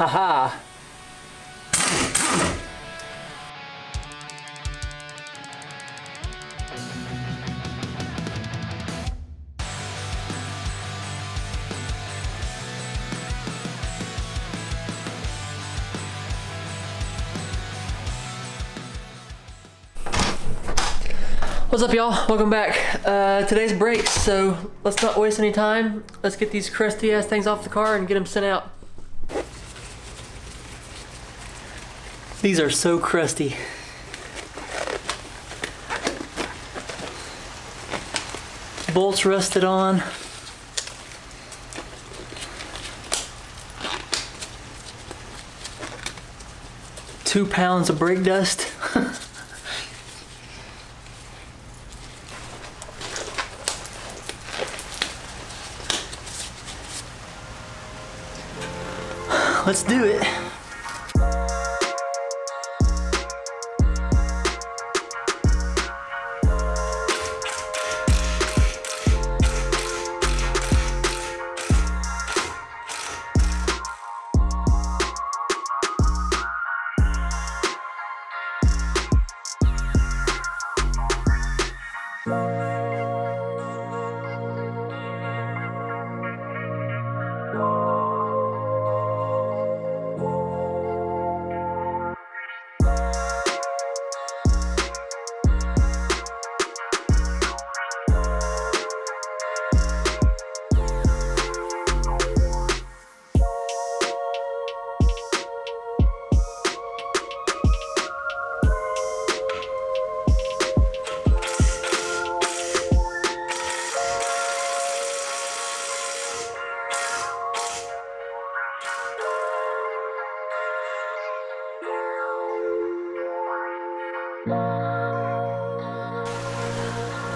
Haha. What's up, y'all? Welcome back. Today's brakes, so let's not waste any time. Let's get these crusty ass things off the car and get them sent out. These are so crusty. Bolts rusted on. Two pounds of brake dust. Let's do it.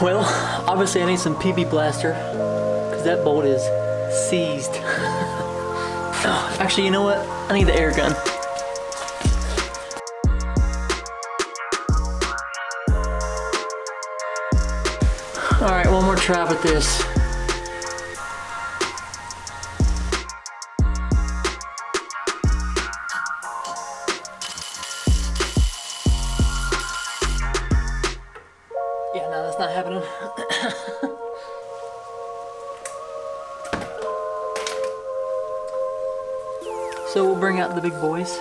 Well, obviously I need some PB blaster because that bolt is seized. Oh, actually, you know what? I need the air gun. All right, one more try with this. Yeah, no, that's not happening. So we'll bring out the big boys.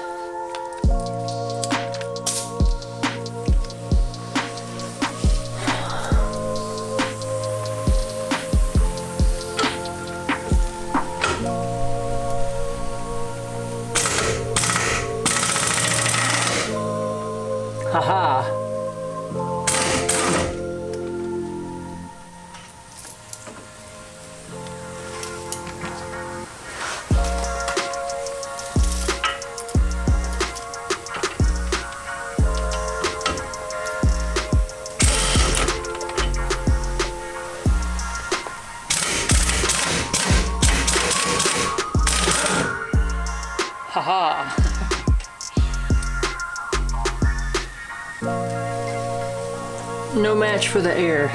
Haha. Haha. No match for the air.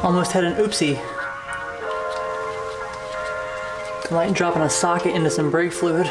Almost had an oopsie. Like dropping a socket into some brake fluid.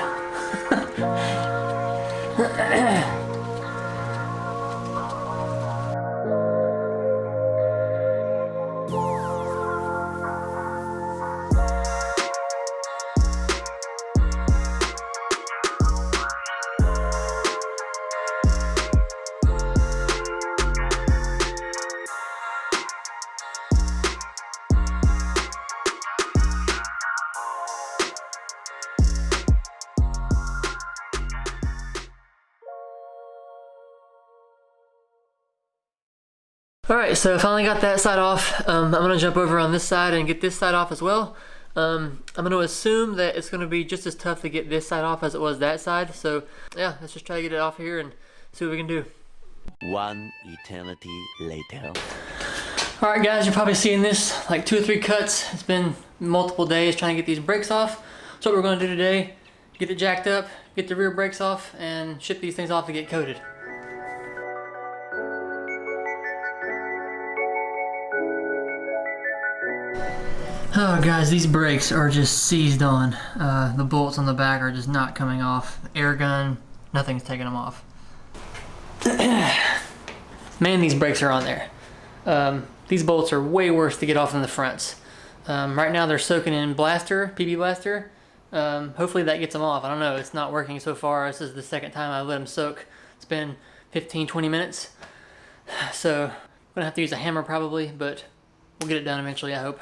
Alright, so I finally got that side off. I'm gonna jump over on this side and get this side off as well. I'm going to assume that it's going to be just as tough to get this side off as it was that side. So yeah, let's just try to get it off here and see what we can do. One eternity later. Alright guys, you're probably seeing this like 2 or 3 cuts. It's been multiple days trying to get these brakes off. So what we're going to do today, get it jacked up, get the rear brakes off, and ship these things off to get coated. Oh guys, these brakes are just seized on. The bolts on the back are just not coming off. Air gun, nothing's taking them off. Man, these brakes are on there. These bolts are way worse to get off than the fronts. Right now they're soaking in blaster, PB blaster. Hopefully that gets them off. I don't know, it's not working so far. This is the second time I've let them soak. It's been 15-20 minutes. So I'm gonna have to use a hammer probably, but we'll get it done eventually, I hope.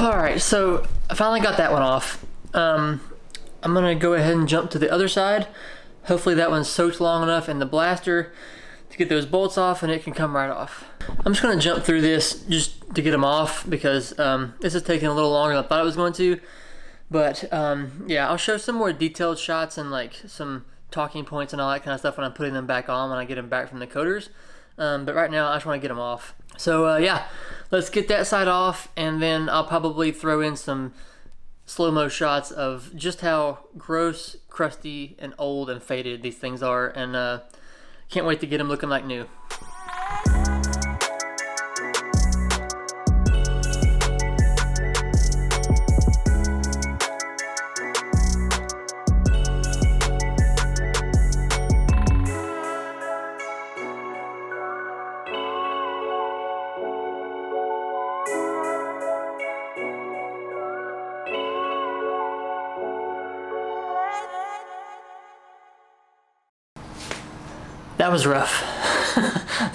Alright, so I finally got that one off. I'm gonna go ahead and jump to the other side. Hopefully that one's soaked long enough in the blaster to get those bolts off and it can come right off. I'm just gonna jump through this just to get them off because this is taking a little longer than I thought it was going to. But yeah, I'll show some more detailed shots and like some talking points and all that kind of stuff when I'm putting them back on when I get them back from the coaters. But right now I just want to get them off. So yeah, let's get that side off, and then I'll probably throw in some slow-mo shots of just how gross, crusty, and old and faded these things are, and can't wait to get them looking like new. That was rough.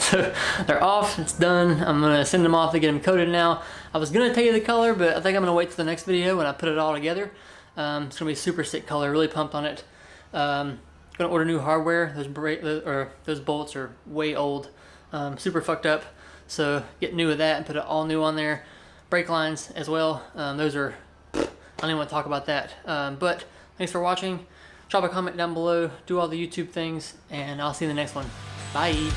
So they're off, it's done. I'm gonna send them off to get them coated now. I was gonna tell you the color, but I think I'm gonna wait till the next video when I put it all together. It's gonna be a super sick color, really pumped on it. Gonna order new hardware. Those bolts are way old, super fucked up. So get new with that and put it all new on there. Brake lines as well. Those are I don't even want to talk about that. But thanks for watching. Drop a comment down below. Do all the YouTube things. And I'll see you in the next one. Bye.